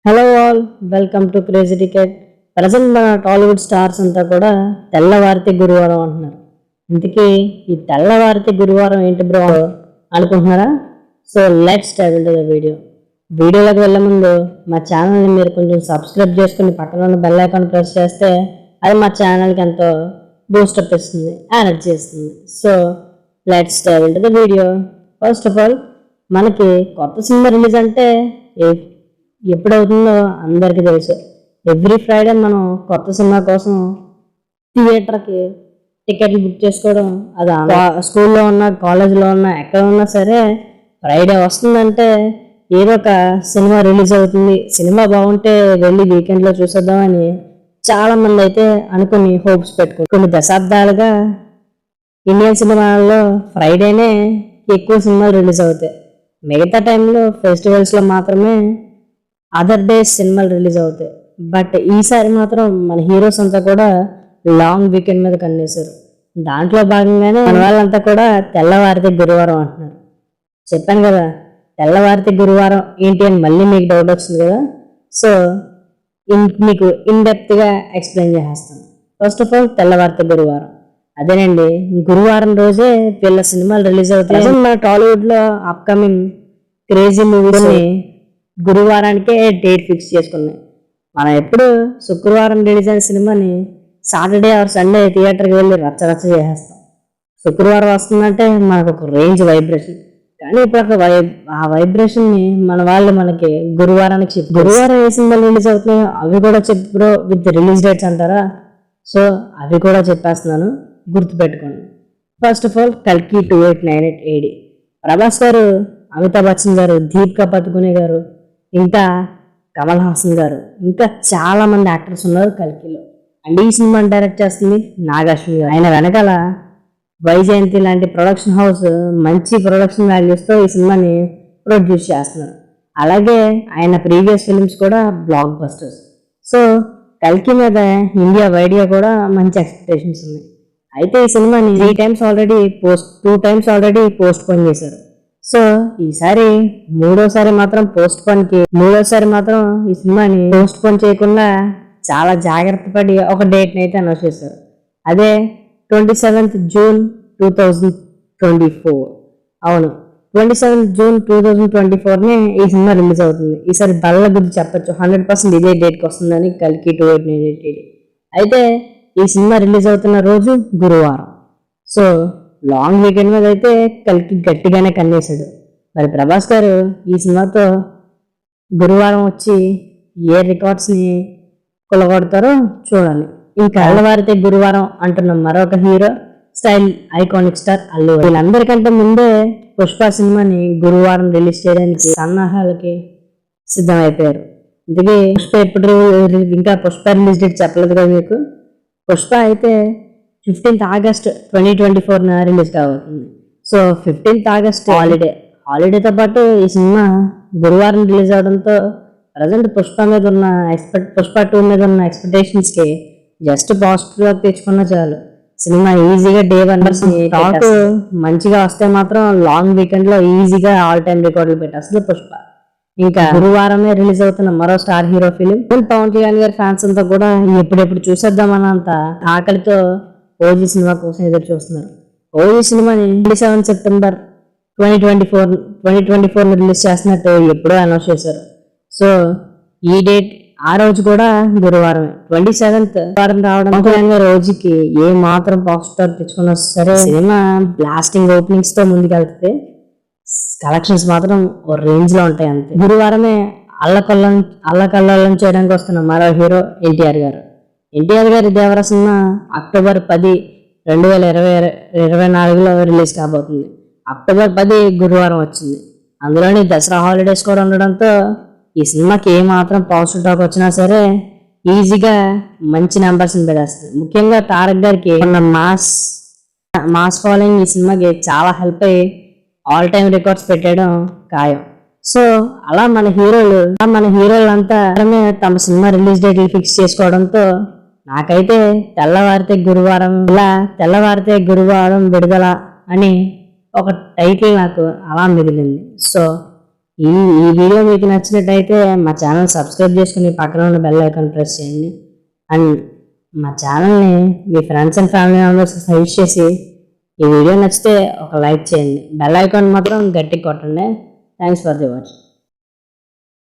Hello all, welcome to crazy ticket. Present మన Tollywood stars అంతా కూడా తెల్లవారితే గురువారం అంటున్నారు. ఇంతకీ ఈ తెల్లవారితే గురువారం ఏంటి బ్రో అనుకుంటున్నారా? So let's dive into the వీడియోలోకి వెళ్ళే ముందు మా ఛానల్ని మీరు కొంచెం సబ్స్క్రైబ్ చేసుకుని పక్కన ఉన్న బెల్ ఐకాన్ ప్రెస్ చేస్తే అది మా ఛానల్కి ఎంతో బూస్టప్ ఇస్తుంది, ఎనర్జీ ఇస్తుంది. So let's dive into the video. First of all, మనకి కొత్త సినిమా రిలీజ్ అంటే ఎప్పుడవుతుందో అందరికీ తెలుసు. ఎవ్రీ ఫ్రైడే మనం కొత్త సినిమా కోసం థియేటర్కి టికెట్లు బుక్ చేసుకోవడం, అది స్కూల్లో ఉన్నా కాలేజీలో ఉన్నా ఎక్కడ ఉన్నా సరే ఫ్రైడే వస్తుందంటే ఏదో ఒక సినిమా రిలీజ్ అవుతుంది, సినిమా బాగుంటే వెళ్ళి వీకెండ్లో చూసేద్దామని చాలామంది అయితే అనుకుని హోప్స్ పెట్టుకో. కొన్ని దశాబ్దాలుగా ఇండియన్ సినిమాల్లో ఫ్రైడేనే ఎక్కువ సినిమాలు రిలీజ్ అవుతాయి. మిగతా టైంలో ఫెస్టివల్స్లో మాత్రమే అదర్ డేస్ సినిమాలు రిలీజ్ అవుతాయి. బట్ ఈసారి మాత్రం మన హీరోస్ అంతా కూడా లాంగ్ వీకెండ్ మీద కన్నేశారు. దాంట్లో భాగంగానే మన వాళ్ళంతా కూడా తెల్లవారితే గురువారం అంటున్నారు. చెప్పాను కదా, తెల్లవారితే గురువారం ఏంటి అని మళ్ళీ మీకు డౌట్ వచ్చింది కదా. సో మీకు ఇన్డెప్త్గా ఎక్స్ప్లెయిన్ చేసేస్తాను. ఫస్ట్ ఆఫ్ ఆల్, తెల్లవారితే గురువారం అదేనండి, గురువారం రోజే వీళ్ళ సినిమాలు రిలీజ్ అవుతాయి. మన టాలీవుడ్లో అప్కమింగ్ క్రేజీ మూవీస్ని గురువారానికే డేట్ ఫిక్స్ చేసుకున్నాయి. మనం ఎప్పుడు శుక్రవారం రిలీజ్ అయిన సినిమాని సాటర్డే ఆర్ సండే థియేటర్కి వెళ్ళి రచ్చరచ్చ చేసేస్తాం. శుక్రవారం వస్తుందంటే మనకు ఒక రేంజ్ వైబ్రేషన్. కానీ ఇప్పుడు ఆ వైబ్రేషన్ని మన వాళ్ళు మనకి గురువారానికి చెప్పి, గురువారం ఏ సినిమాలు రిలీజ్ అవుతున్నాయో అవి కూడా చెప్పు విత్ రిలీజ్ డేట్స్ అంటారా? సో అవి కూడా చెప్పేస్తున్నాను, గుర్తుపెట్టుకోండి. ఫస్ట్ ఆఫ్ ఆల్, కల్కి 2898 AD. ప్రభాస్ గారు, అమితాబ్ బచ్చన్ గారు, దీపికా పదుకునే గారు, ఇంకా కమల్ హాసన్ గారు, ఇంకా చాలా మంది యాక్టర్స్ ఉన్నారు కల్కిలో. అండ్ ఈ సినిమాని డైరెక్ట్ చేస్తుంది నాగాశ్విన్ గారు. ఆయన వెనకాల వైజయంతి లాంటి ప్రొడక్షన్ హౌస్ మంచి ప్రొడక్షన్ వాల్యూస్తో ఈ సినిమాని ప్రొడ్యూస్ చేస్తున్నారు. అలాగే ఆయన ప్రీవియస్ ఫిల్మ్స్ కూడా బ్లాక్ బస్టర్స్. సో కల్కి మీద ఇండియా వైడ్గా కూడా మంచి ఎక్స్పెక్టేషన్స్ ఉన్నాయి. అయితే ఈ సినిమాని 2 టైమ్స్ ఆల్రెడీ పోస్ట్ పోన్ చేశారు. సో ఈసారి మూడోసారి మాత్రం ఈ సినిమాని పోస్ట్ పోన్ చేయకుండా చాలా జాగ్రత్త పడి ఒక డేట్ని అయితే అనౌన్స్ చేశారు. అదే 27th June 2024. అవును, 27th June 2024నే ఈ సినిమా రిలీజ్ అవుతుంది. ఈసారి బల్ల గురించి చెప్పచ్చు, 100% ఇదే డేట్కి వస్తుందని కల్కి 2898. అయితే ఈ సినిమా రిలీజ్ అవుతున్న రోజు గురువారం. సో లాంగ్ వీకెండ్ మీద అయితే కల్కి గట్టిగానే కన్నేశాడు. మరి ప్రభాస్ గారు ఈ సినిమాతో గురువారం వచ్చి ఏ రికార్డ్స్ని కొలగొడతారో చూడాలి. ఇంకా తెల్లవారితే గురువారం అంటున్న మరొక hero, style iconic star Allu. వీళ్ళందరికంటే ముందే పుష్ప సినిమాని గురువారం రిలీజ్ చేయడానికి సన్నాహాలకి సిద్ధమైపోయారు. అందుకే ఇంకా పుష్ప రిలీజ్ డేట్ చెప్పలేదు కదా మీకు. పుష్ప అయితే 15th August 2024 రిలీజ్ కాబోతుంది. సో 15th August హాలిడేతో పాటు ఈ సినిమా గురువారం రిలీజ్ అవడంతో ప్రజెంట్ పుష్ప 2 మీద ఉన్న ఎక్స్పెక్టేషన్స్కి జస్ట్ పాజిటివ్గా తెచ్చుకున్నా చాలు. సినిమా ఈజీగా డే 1 టాక్ మంచిగా వస్తే మాత్రం లాంగ్ వీకెండ్లో ఈజీగా ఆల్ టైమ్ రికార్డులు పెట్టేస్తుంది పుష్ప. ఇంకా గురువారమే రిలీజ్ అవుతున్న మరో star hero film, Pawan Kalyan గారి ఫ్యాన్స్ అంతా కూడా ఎప్పుడెప్పుడు చూసేద్దామన్నంత ఆకలితో ఓజీ సినిమా కోసం ఎదురు చూస్తున్నారు. ఓజీ సినిమాని 27 September 2024 రిలీజ్ చేస్తున్నట్టు ఎప్పుడో అనౌన్స్ చేశారు. సో ఈ డేట్ ఆ రోజు కూడా గురువారమే, 27th వారం రావడం రోజుకి ఏ మాత్రం పాజిటివ్ తెచ్చుకున్నా సరే సినిమా బ్లాస్టింగ్ ఓపెనింగ్స్ తో ముందుకెళ్తుంది. కలెక్షన్స్ మాత్రం ఓ రేంజ్ లో ఉంటాయి అంతే. గురువారమే అల్లకల్లోలం చేయడానికి వస్తున్న మరో హీరో ఎన్టీఆర్ గారి దేవర సినిమా October 10, 2024లో రిలీజ్ కాబోతుంది. October 10 గురువారం వచ్చింది. అందులోని దసరా హాలిడేస్ కూడా ఉండడంతో ఈ సినిమాకి ఏ మాత్రం పాజిటివ్ టాక్ వచ్చినా సరే ఈజీగా మంచి నెంబర్స్ని పెట్టేస్తుంది. ముఖ్యంగా తారక్ గారికి ఉన్న మాస్ ఫాలోయింగ్ ఈ సినిమాకి చాలా హెల్ప్ అయ్యి ఆల్ టైమ్ రికార్డ్స్ పెట్టడం ఖాయం. సో అలా మన హీరోలంతా తమ సినిమా రిలీజ్ డేట్లు ఫిక్స్ చేసుకోవడంతో నాకైతే తెల్లవారితే గురువారం విడుదల అని ఒక టైటిల్ నాకు అలా మిగిలింది. సో ఈ ఈ వీడియో మీకు నచ్చినట్టయితే మా ఛానల్ సబ్స్క్రైబ్ చేసుకుని పక్కన ఉన్న బెల్ ఐకాన్ ప్రెస్ చేయండి. అండ్ మా ఛానల్ని మీ friends and family members suggest చేసి ఈ వీడియో నచ్చితే ఒక లైక్ చేయండి. బెల్ ఐకాన్ మాత్రం గట్టిగా కొట్టండి. Thanks for the watch.